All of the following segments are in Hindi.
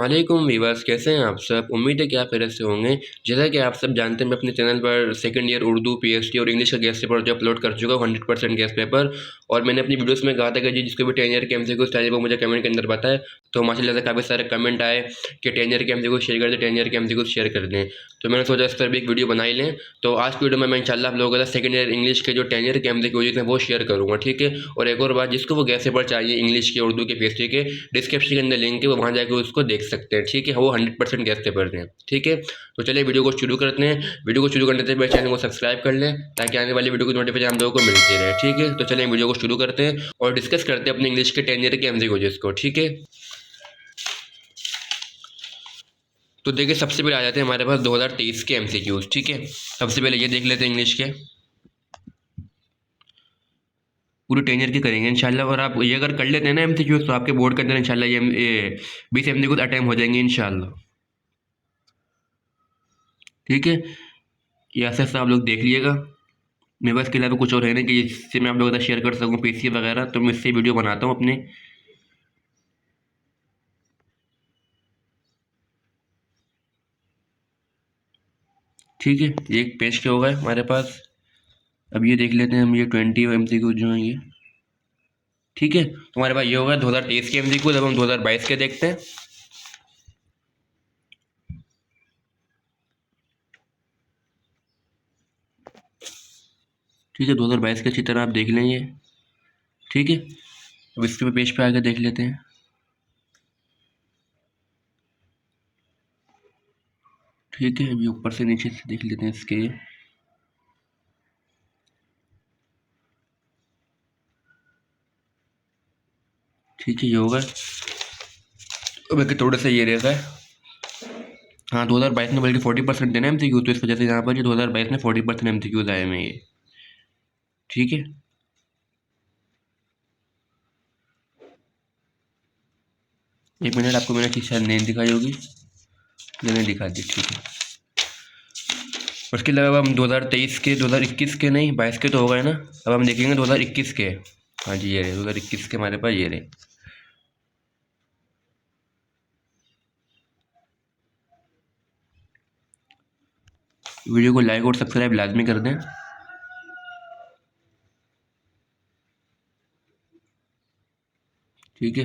अस्सलामुअलैकुम वीवर्स, कैसे हैं आप सब। उम्मीद है कि आप खैरियत से होंगे। जैसा कि आप सब जानते हैं, मैं अपने चैनल पर सेकंड ईयर उर्दू पीएचडी और इंग्लिश का गेस्ट पेपर जो अपलोड कर चुका हूँ 100% गेस्ट पेपर। और मैंने अपनी वीडियोस में कहा था कि जी जिसको भी 10 ईयर के एमसीक्यू चाहिए वो मुझे कमेंट के अंदर बताए। तो माशाल्लाह से काफ़ी सारे कमेंट आए कि 10 ईयर के एमसीक्यू शेयर कर दें, 10 ईयर के एमसीक्यू शेयर कर दें। तो मैंने सोचा इस पर भी एक वीडियो बना ही लें। तो आज की वीडियो में मैं इंशाल्लाह आप लोगों के साथ सेकंड ईयर इंग्लिश के जो 10 ईयर के एमसीक्यू हैं वो शेयर करूँगा, ठीक है। और एक और बात, जिसको वो गेस्ट पेपर चाहिए इंग्लिश के उर्दू के पीएचडी के, डिस्क्रिप्शन के अंदर लिंक है, वो वहाँ जाकर उसको देख सकते हैं, ठीक है। वो 100% गेस्ट पेपर हैं, ठीक है। तो चलिए वीडियो को शुरू करते हैं। वीडियो को शुरू करने से पहले चैनल को सब्सक्राइब कर लें ताकि आने वाली वीडियो की नोटिफिकेशन हम लोगों को मिलती रहे, ठीक है। तो चलिए वीडियो को शुरू करते हैं और डिस्कस करते हैं अपने इंग्लिश के 10 ईयर के एमसीक्यूज को, ठीक है। तो देखिए, सबसे पहले आ जाते हैं हमारे पास 2023 के एमसीक्यूज, ठीक है। सबसे पहले ये देख लेते हैं इंग्लिश के, पूरे 10 ईयर की करेंगे इंशाल्लाह। और आप ये अगर कर लेते हैं ना एमसीक्यूज, तो आपके बोर्ड के अंदर इंशाल्लाह ये 20 एमसीक्यूज अटेम्प्ट हो जाएंगे इंशाल्लाह, ठीक है। ये ऐसा ऐसा आप लोग देख लीजिएगा। मेरे पास इसके अलावा कुछ और है ना कि जिससे मैं आप लोगों के साथ शेयर कर सकूँ पीसी वगैरह, तो मैं इससे वीडियो बनाता हूँ अपने, ठीक है। ये एक पेज के हो गए हमारे पास। अब ये देख लेते हैं हम, ये 20 एमसीक्यू जो हैं ये, ठीक है। तो हमारे पास ये होगा 2023 के एमसीक्यू। अब हम 2022 के देखते हैं, ठीक है। 2022 के अच्छी तरह आप देख लें ये, ठीक है। अब इसके पेज पे आके देख लेते हैं, ठीक है। अभी ऊपर से नीचे से देख लेते हैं इसके, ठीक है। ये होगा। अब एक थोड़ा सा ये रहता है, हाँ 2022 में बल्कि 40% देना एमसीक्यू, तो इस वजह से यहाँ पर ये 2022 में 40% एमसीक्यूज आए हैं ये, ठीक है। एक मिनट, आपको मैंने चीज़ शायद नहीं दिखाई होगी, मैंने दिखा दी, ठीक है। उसके अलावा हम 2023 के, 2021 के नहीं 22 के तो हो गए ना। अब हम देखेंगे 2021 के। हाँ जी, ये रहे 2021 के हमारे पास, ये रहे। वीडियो को लाइक और सब्सक्राइब लाजमी कर दें, ठीक है।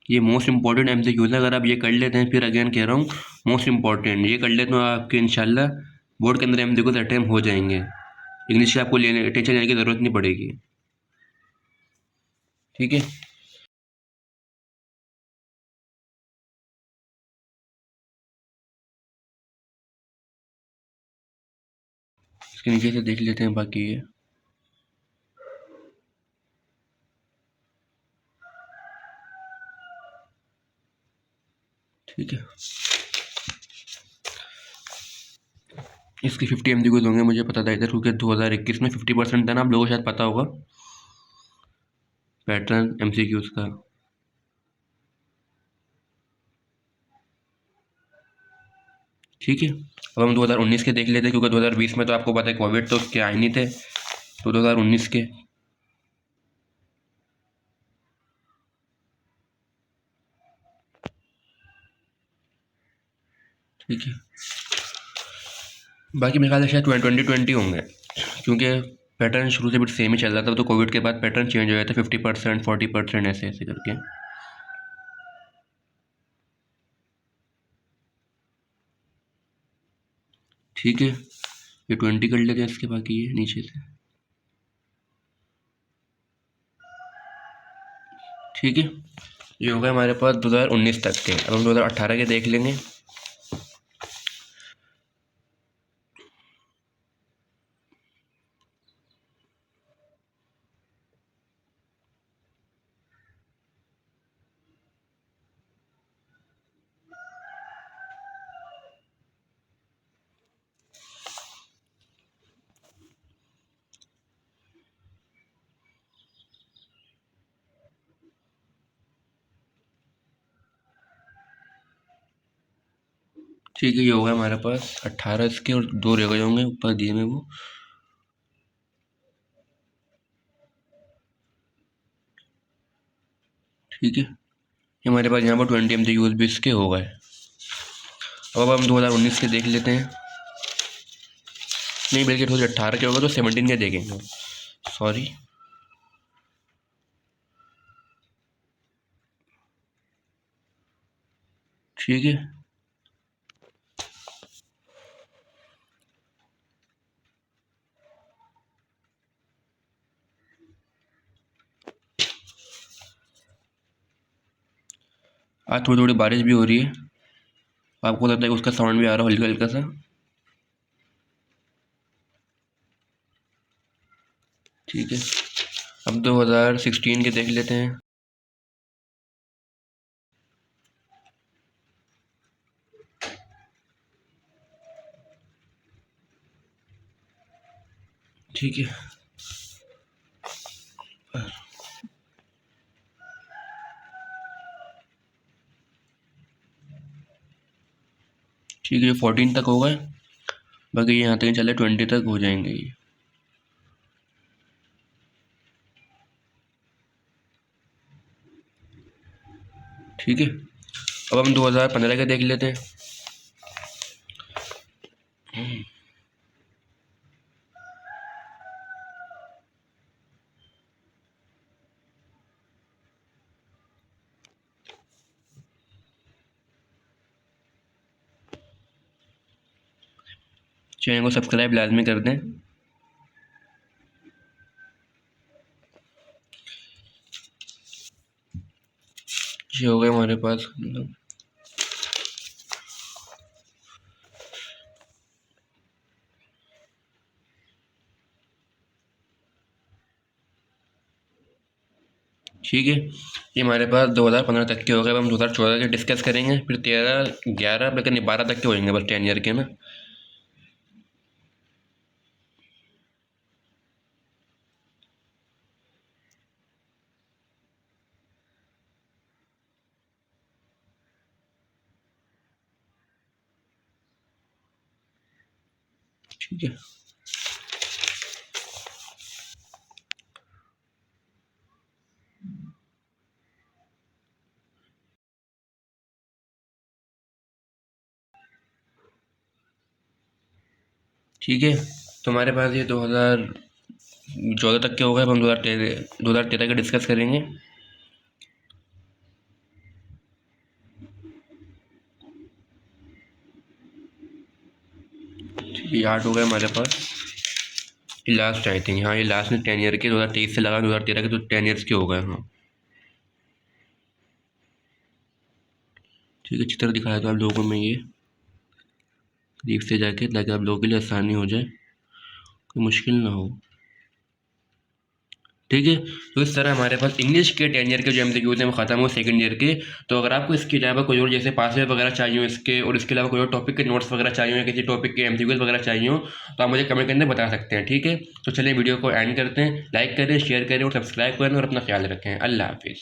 ये मोस्ट इंपॉर्टेंट एमसीक्यूज है। अगर आप ये कर लेते हैं, फिर अगेन कह रहा हूँ मोस्ट इंपॉर्टेंट, ये कर लेते तो आपके इंशाल्लाह बोर्ड के अंदर एमसीक्यूज अटेम्प्ट हो जाएंगे। इंग्लिश की आपको लेने टेंशन लेने की ज़रूरत नहीं पड़ेगी, ठीक है। इसके नीचे से देख लेते हैं बाकी ये, ठीक है। इसके 50 एमसीक्यूज होंगे, मुझे पता था इधर, क्योंकि 2021 में 50% था ना, आप लोगों को शायद पता होगा पैटर्न एमसीक्यूज का, ठीक है। अब हम 2019 के देख लेते हैं, क्योंकि 2020 में तो आपको पता है कोविड तो उसके आए नहीं थे, तो 2019 के, ठीक है। बाकी मेरे ख्याल से शायद 2020 होंगे, क्योंकि पैटर्न शुरू से भी सेम ही चल रहा था। तो कोविड के बाद पैटर्न चेंज हो गया था, 50% 40% ऐसे ऐसे करके, ठीक है। ये 20 कर लेते हैं इसके, बाकी ये नीचे से, ठीक है। ये हो गया हमारे पास 2019 तक के। अब हम 2018 के देख लेंगे, ठीक है। ये हो गया हमारे पास 18 इसके, और दो रह गए होंगे ऊपर दिए में वो, ठीक है, ये हमारे पास यहाँ पर 20 MCQs भी इसके हो गए। अब हम 2019 के देख लेते हैं, नहीं बल्कि 2018 के होगा तो 17 के देखेंगे, सॉरी। ठीक है, आज थोड़ी थोड़ी बारिश भी हो रही है, आपको लगता है कि उसका साउंड भी आ रहा है हल्का हल्का सा। ठीक है, अब 2016 के देख लेते हैं। ठीक है, ठीक है, 14 तक हो गए, बाकी यहाँ तक चले 20 तक हो जाएंगे ये। ठीक है, अब हम 2015 के देख लेते हैं। चैनल को सब्सक्राइब लाजमी कर दें। ये हो गए हमारे पास, मतलब ठीक है, ये हमारे पास 2015 तक के हो गए। अब हम 2014 के डिस्कस करेंगे, फिर 13, 11 बल्कि 12 तक के होंगे बस 10 ईयर के ना। ठीक है, ठीक है, तो हमारे पास ये 2014 तक के हो गए। अब हम 2013 का डिस्कस करेंगे। ठीक है, 8 हो गए हमारे पास, ये लास्ट आई थिंक, हाँ ये लास्ट में 10 ईयर के 2023 से लगा 2013 के, तो 10 ईयर्स के हो गए। हाँ ठीक है, चित्र दिखाया था आप लोगों में ये करीब से जाके, ताकि आप लोगों के लिए आसानी हो जाए, कोई मुश्किल ना हो। ठीक है, तो इस तरह हमारे पास इंग्लिश के 10 ईयर के जो MCQs हैं वो ख़त्म हो सेकंड ईयर के। तो अगर आपको इसके अलावा कोई और जैसे पासवर्ड वगैरह चाहिए हो इसके, और इसके अलावा कोई और टॉपिक के नोट्स वगैरह चाहिए हो या किसी टॉपिक के MCQs वगैरह चाहिए हो, तो आप मुझे कमेंट के अंदर बता सकते हैं। ठीक है, तो चलिए वीडियो को एंड करते हैं। लाइक करें, शेयर करें और सब्सक्राइब करें और अपना ख्याल रखें। अल्लाह हाफिज़।